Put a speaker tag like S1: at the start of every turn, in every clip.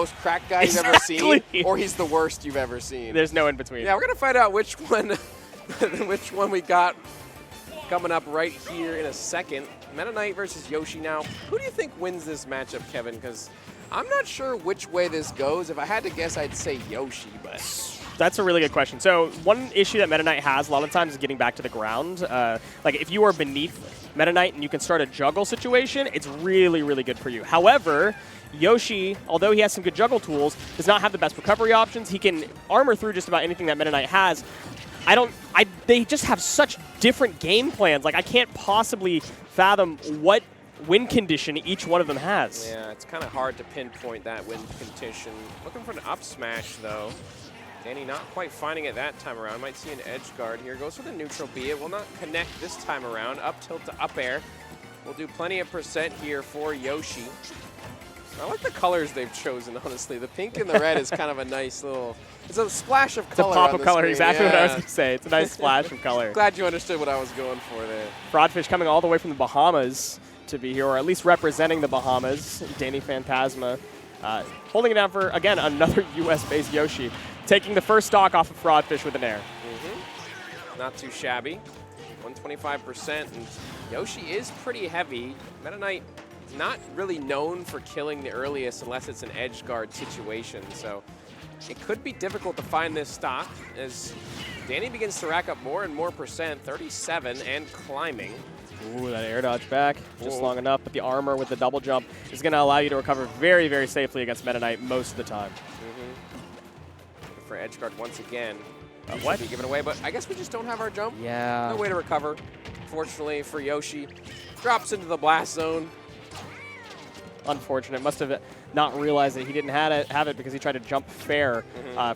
S1: most cracked guy you've ever seen, or he's the worst you've ever seen.
S2: There's no in between.
S1: Yeah, we're gonna find out which one, we got coming up right here in a second. Meta Knight versus Yoshi. Now, who do you think wins this matchup, Kevin? Because I'm not sure which way this goes. If I had to guess, I'd say Yoshi, but
S2: that's a really good question. So one issue that Meta Knight has a lot of times is getting back to the ground. Like if you are beneath Meta Knight and you can start a juggle situation, it's really, really good for you. However, Yoshi, although he has some good juggle tools, does not have the best recovery options. He can armor through just about anything that Meta Knight has. They just have such different game plans. Like I can't possibly fathom what win condition each one of them has.
S1: Yeah, it's kind of hard to pinpoint that win condition. Looking for an up smash though. Danny not quite finding it that time around. Might see an edge guard here. Goes for the neutral B. It will not connect this time around. Up tilt to up air. We'll do plenty of percent here for Yoshi. I like the colors they've chosen, honestly. The pink and the red is kind of a nice little, it's a splash of color.
S2: It's a pop
S1: on
S2: of
S1: the
S2: color,
S1: screen.
S2: exactly what I was going to say. It's a nice splash of color.
S1: Glad you understood what I was going for there.
S2: FRauDFiSH coming all the way from the Bahamas to be here, or at least representing the Bahamas. Danny Phantasma holding it down for, again, another US-based Yoshi. Taking the first stock off of FRauDFiSH with an air.
S1: Not too shabby. 125%, and Yoshi is pretty heavy. Meta Knight not really known for killing the earliest unless it's an edge guard situation, so it could be difficult to find this stock as Danny begins to rack up more and more percent, 37 and climbing.
S2: Ooh, that air dodge back just long enough, but the armor with the double jump is going to allow you to recover very, very safely against Meta Knight most of the time.
S1: For edge guard once again.
S2: What?
S1: Be given away, but I guess we just don't have our jump.
S2: Yeah.
S1: No way to recover. Fortunately for Yoshi, drops into the blast zone.
S2: Unfortunate. Must have not realized that he didn't have it because he tried to jump fair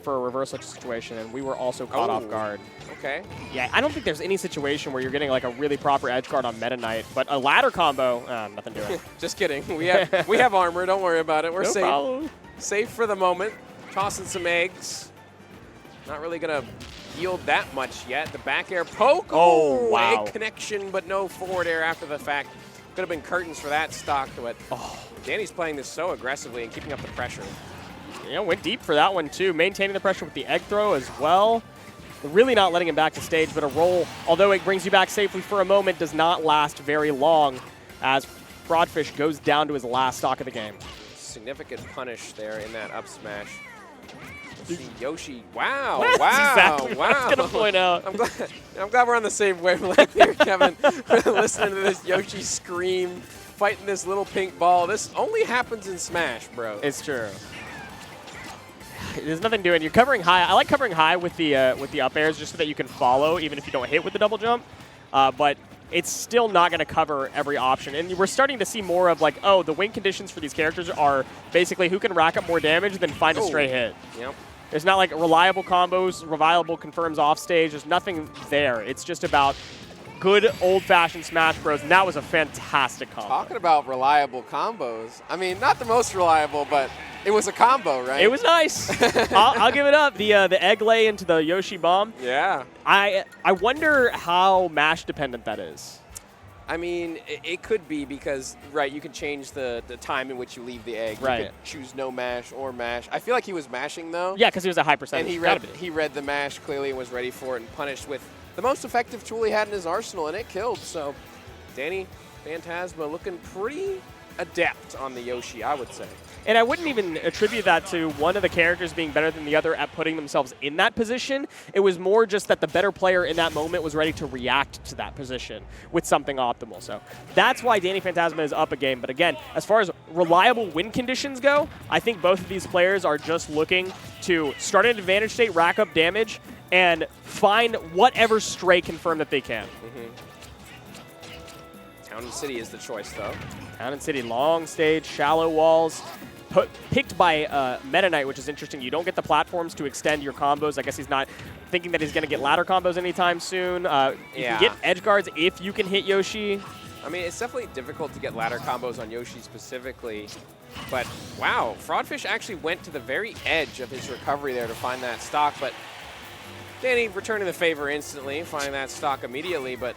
S2: for a reversal situation, and we were also caught off guard.
S1: Okay.
S2: Yeah, I don't think there's any situation where you're getting like a really proper edge guard on Meta Knight, but a ladder combo, nothing to it.
S1: Just kidding. We have armor. Don't worry about it. We're
S2: No
S1: safe.
S2: problem.
S1: Safe for the moment. Tossing some eggs. Not really gonna yield that much yet. The back air poke.
S2: Oh, wow.
S1: Egg connection, but no forward air after the fact. Could have been curtains for that stock, but Danny's playing this so aggressively and keeping up the pressure.
S2: Yeah, went deep for that one too. Maintaining the pressure with the egg throw as well. Really not letting him back to stage, but a roll, although it brings you back safely for a moment, does not last very long as FRauDFiSH goes down to his last stock of the game.
S1: Significant punish there in that up smash. Let's see Yoshi. Wow,
S2: That's
S1: wow,
S2: exactly
S1: wow.
S2: what I was going to point out.
S1: I'm glad we're on the same wavelength here, Kevin. Listening to this Yoshi scream, fighting this little pink ball. This only happens in Smash, bro.
S2: It's true. There's nothing doing. You're covering high. I like covering high with the up airs just so that you can follow, even if you don't hit with the double jump. But it's still not going to cover every option. And we're starting to see more of like, oh, the win conditions for these characters are basically who can rack up more damage than find a stray hit.
S1: Yep.
S2: There's not like reliable combos, reliable confirms off stage. There's nothing there. It's just about good old-fashioned Smash Bros. And that was a fantastic combo.
S1: Talking about reliable combos. I mean, not the most reliable, but it was a combo, right?
S2: It was nice. I'll give it up. The egg lay into the Yoshi bomb.
S1: Yeah.
S2: I wonder how mash dependent that is.
S1: I mean, it could be because, right, you can change the time in which you leave the egg.
S2: Right.
S1: You could choose no mash or mash. I feel like he was mashing, though.
S2: Yeah, because he was a high percentage.
S1: And he read the mash clearly and was ready for it and punished with the most effective tool he had in his arsenal, and it killed. So Danny Phantasma looking pretty adept on the Yoshi, I would say.
S2: And I wouldn't even attribute that to one of the characters being better than the other at putting themselves in that position. It was more just that the better player in that moment was ready to react to that position with something optimal. So that's why Danny Phantasma is up a game. But again, as far as reliable win conditions go, I think both of these players are just looking to start at advantage state, rack up damage, and find whatever stray confirm that they can.
S1: Town and City is the choice, though.
S2: Town and City, long stage, shallow walls. Picked by Meta Knight, which is interesting. You don't get the platforms to extend your combos. I guess he's not thinking that he's going to get ladder combos anytime soon. You can get edge guards if you can hit Yoshi.
S1: I mean, it's definitely difficult to get ladder combos on Yoshi specifically. But, wow, FRauDFiSH actually went to the very edge of his recovery there to find that stock. But Danny returning the favor instantly, finding that stock immediately. But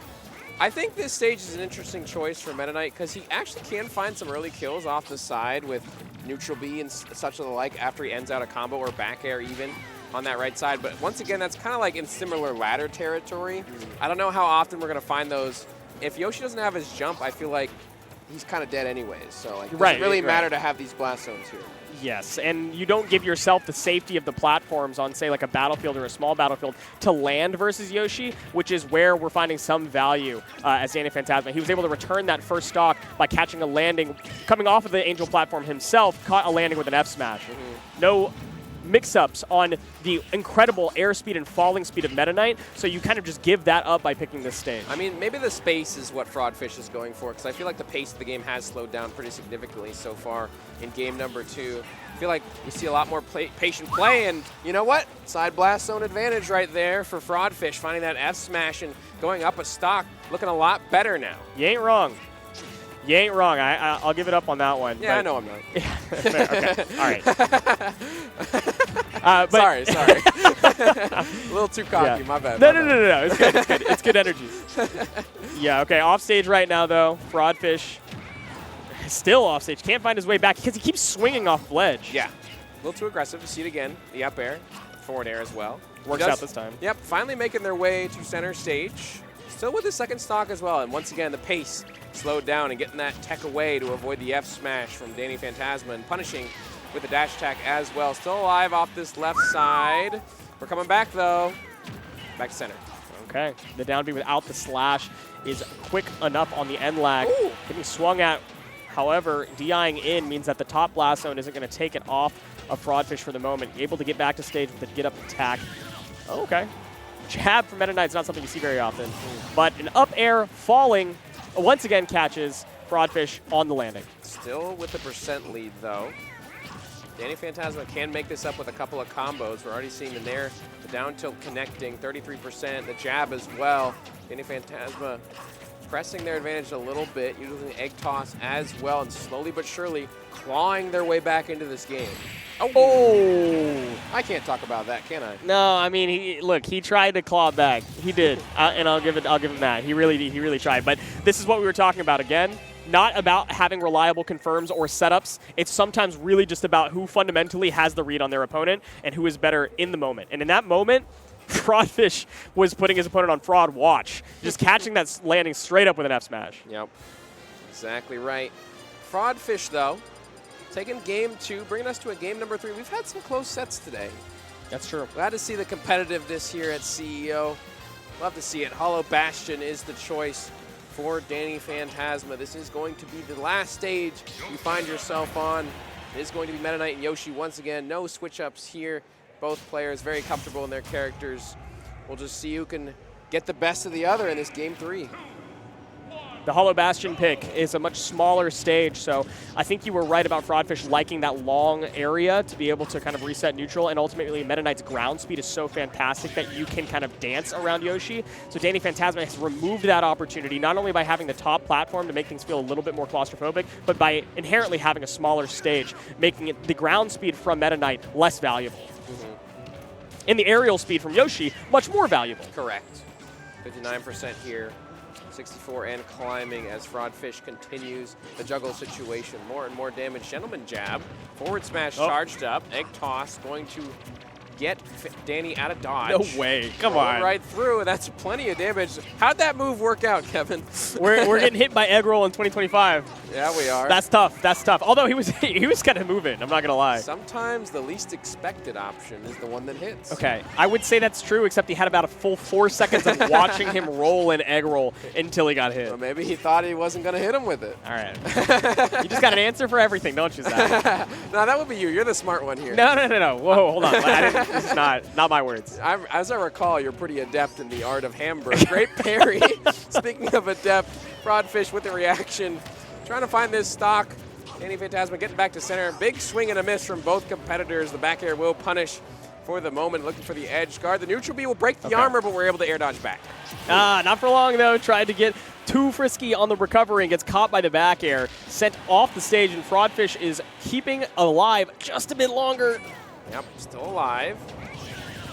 S1: I think this stage is an interesting choice for Meta Knight because he actually can find some early kills off the side with neutral B and such of the like after he ends out a combo or back air even on that right side. But once again, that's kind of like in similar ladder territory. I don't know how often we're going to find those. If Yoshi doesn't have his jump, I feel like he's kind of dead anyways. So like, it doesn't really matter to have these blast zones here.
S2: Yes, and you don't give yourself the safety of the platforms on, say, like a battlefield or a small battlefield to land versus Yoshi, which is where we're finding some value as Danny Phantasma. He was able to return that first stock by catching a landing, coming off of the Angel platform himself, caught a landing with an F smash. No mix-ups on the incredible airspeed and falling speed of Meta Knight, so you kind of just give that up by picking this stage.
S1: I mean, maybe the space is what FRauDFiSH is going for, because I feel like the pace of the game has slowed down pretty significantly so far in game number 2. I feel like we see a lot more patient play, and you know what? Side blast zone advantage right there for FRauDFiSH, finding that F smash and going up a stock, looking a lot better now.
S2: You ain't wrong. You ain't wrong. I'll give it up on that one.
S1: Yeah, I know I'm not.
S2: Yeah, fair, okay. All right.
S1: Sorry. A little too cocky, my bad.
S2: No. It's good. It's good. It's good energy. Yeah, okay. Off stage right now, though. FRauDFiSH still off stage. Can't find his way back because he keeps swinging off the ledge.
S1: Yeah. A little too aggressive. You see it again. The up air, forward air as well.
S2: Works out this time.
S1: Yep. Finally making their way to center stage. Still with his second stock as well. And once again, the pace slowed down and getting that tech away to avoid the F smash from Danny Phantasma and punishing with the dash attack as well. Still alive off this left side. We're coming back though. Back to center.
S2: Okay. The down B without the slash is quick enough on the end lag.
S1: Ooh.
S2: Getting swung at. However, DIing in means that the top blast zone isn't going to take it off of FRauDFiSH for the moment. Able to get back to stage with the get up attack. Oh, okay. Jab from Meta Knight is not something you see very often. But an up air falling once again catches FRauDFiSH on the landing.
S1: Still with the percent lead though. Danny Phantasma can make this up with a couple of combos. We're already seeing the nair, the down tilt connecting, 33%, the jab as well. Danny Phantasma pressing their advantage a little bit, using the egg toss as well, and slowly but surely clawing their way back into this game. Oh! I can't talk about that, can I?
S2: No, I mean, he tried to claw back. He did, and I'll give him that. He really tried. But this is what we were talking about again. Not about having reliable confirms or setups. It's sometimes really just about who fundamentally has the read on their opponent and who is better in the moment. And in that moment, FRauDFiSH was putting his opponent on fraud watch, just catching that landing straight up with an F smash.
S1: Yep, exactly right. FRauDFiSH, though, taking game 2, bringing us to a game number 3. We've had some close sets today.
S2: That's true.
S1: Glad to see the competitiveness here at CEO. Love to see it. Hollow Bastion is the choice for Danny Phantasma. This is going to be the last stage you find yourself on. It is going to be Meta Knight and Yoshi once again. No switch-ups here. Both players very comfortable in their characters. We'll just see who can get the best of the other in this game 3.
S2: The Hollow Bastion pick is a much smaller stage, so I think you were right about FRauDFiSH liking that long area to be able to kind of reset neutral, and ultimately Meta Knight's ground speed is so fantastic that you can kind of dance around Yoshi. So Danny Phantasma has removed that opportunity, not only by having the top platform to make things feel a little bit more claustrophobic, but by inherently having a smaller stage, making it the ground speed from Meta Knight less valuable. And the aerial speed from Yoshi much more valuable.
S1: Correct. 59% here. 64 and climbing as FRauDFiSH continues the juggle situation. More and more damage. Gentleman jab. Forward smash charged up. Egg toss going to get Danny out of dodge.
S2: No way. Come on.
S1: Right through, and that's plenty of damage. How'd that move work out, Kevin?
S2: We're getting hit by egg roll in 2025.
S1: Yeah, we are.
S2: That's tough. That's tough. Although he was kind of moving. I'm not gonna lie.
S1: Sometimes the least expected option is the one that hits.
S2: Okay, I would say that's true, except he had about a full 4 seconds of watching him roll and egg roll until he got hit.
S1: Well, maybe he thought he wasn't gonna hit him with it.
S2: All right. You just got an answer for everything, don't you, Zach?
S1: No, that would be you. You're the smart one here.
S2: No. Whoa, hold on. This is not my words.
S1: As I recall, you're pretty adept in the art of Hamburg. Great parry. Speaking of adept, FRauDFiSH with the reaction. Trying to find this stock. Danny Phantasma getting back to center. Big swing and a miss from both competitors. The back air will punish for the moment. Looking for the edge guard. The neutral B will break the armor, but we're able to air dodge back.
S2: Not for long, though. Tried to get too frisky on the recovery and gets caught by the back air. Sent off the stage, and FRauDFiSH is keeping alive just a bit longer.
S1: Yep, still alive.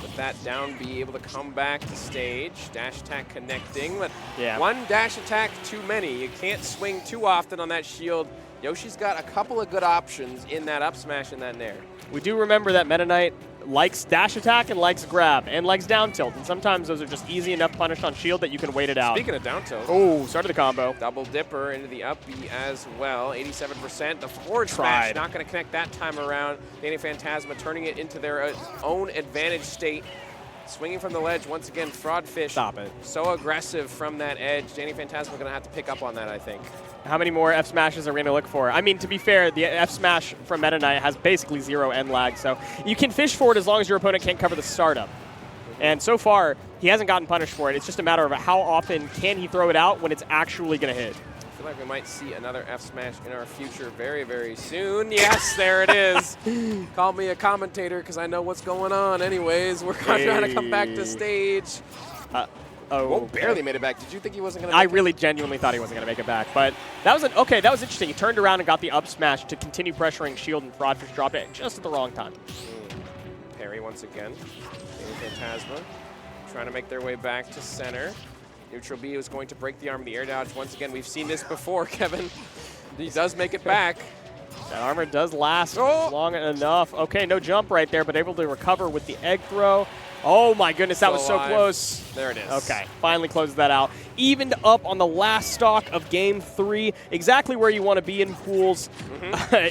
S1: with that down B, able to come back to stage. Dash attack connecting, but
S2: Yeah.
S1: one dash attack too many. You can't swing too often on that shield. Yoshi's got a couple of good options in that up smash and that nair.
S2: We do remember that Meta Knight likes dash attack and likes grab and likes down tilt, and sometimes those are just easy enough punish on shield that you can wait it out.
S1: Speaking of down tilt.
S2: Oh, started the combo.
S1: Double dipper into the up B as well. 87%. The forward smash not going to connect that time around. Danny Phantasma turning it into their own advantage state. Swinging from the ledge once again. FRauDFiSH.
S2: Stop it.
S1: So aggressive from that edge. Danny Phantasma going to have to pick up on that, I think.
S2: How many more F smashes are we going to look for? I mean, to be fair, the F smash from Meta Knight has basically 0 end lag, so you can fish for it as long as your opponent can't cover the startup. And so far, he hasn't gotten punished for it. It's just a matter of how often can he throw it out when it's actually going to hit.
S1: I feel like we might see another F smash in our future very, very soon. Yes, there it is. Call me a commentator because I know what's going on. Anyways, we're trying to come back to stage.
S2: Oh,
S1: barely made it back. Did you think he wasn't going to
S2: I really genuinely thought he wasn't going to make it back, but that was that was interesting. He turned around and got the up smash to continue pressuring shield, and FRauDFiSH dropped it just at the wrong time.
S1: Parry once again. Phantasma trying to make their way back to center. Neutral B is going to break the arm of the air dodge. Once again, we've seen this before, Kevin. He does make it back.
S2: That armor does last long enough. Okay, no jump right there, but able to recover with the egg throw. Oh my goodness, that was so close.
S1: There it is.
S2: Okay, finally closes that out. Evened up on the last stock of Game 3. Exactly where you want to be in pools.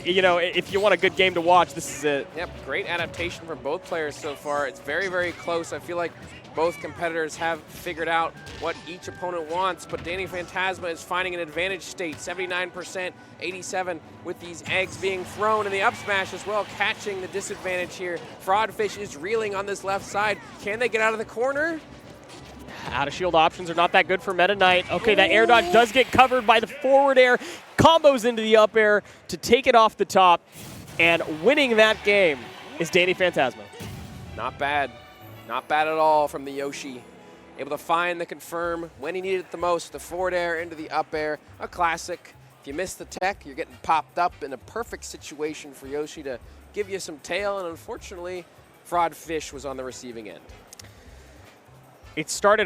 S2: You know, if you want a good game to watch, this is it.
S1: Yep, great adaptation from both players so far. It's very, very close. I feel like both competitors have figured out what each opponent wants, but Danny Phantasma is finding an advantage state. 79%, 87 with these eggs being thrown, and the up smash as well, catching the disadvantage here. FRauDFiSH is reeling on this left side. Can they get out of the corner?
S2: Out of shield options are not that good for Meta Knight. Okay, that air dodge does get covered by the forward air. Combos into the up air to take it off the top, and winning that game is Danny Phantasma.
S1: Not bad. Not bad at all from the Yoshi. Able to find the confirm when he needed it the most. The forward air into the up air. A classic. If you miss the tech, you're getting popped up in a perfect situation for Yoshi to give you some tail. And unfortunately, FRauDFiSH was on the receiving end.
S2: It started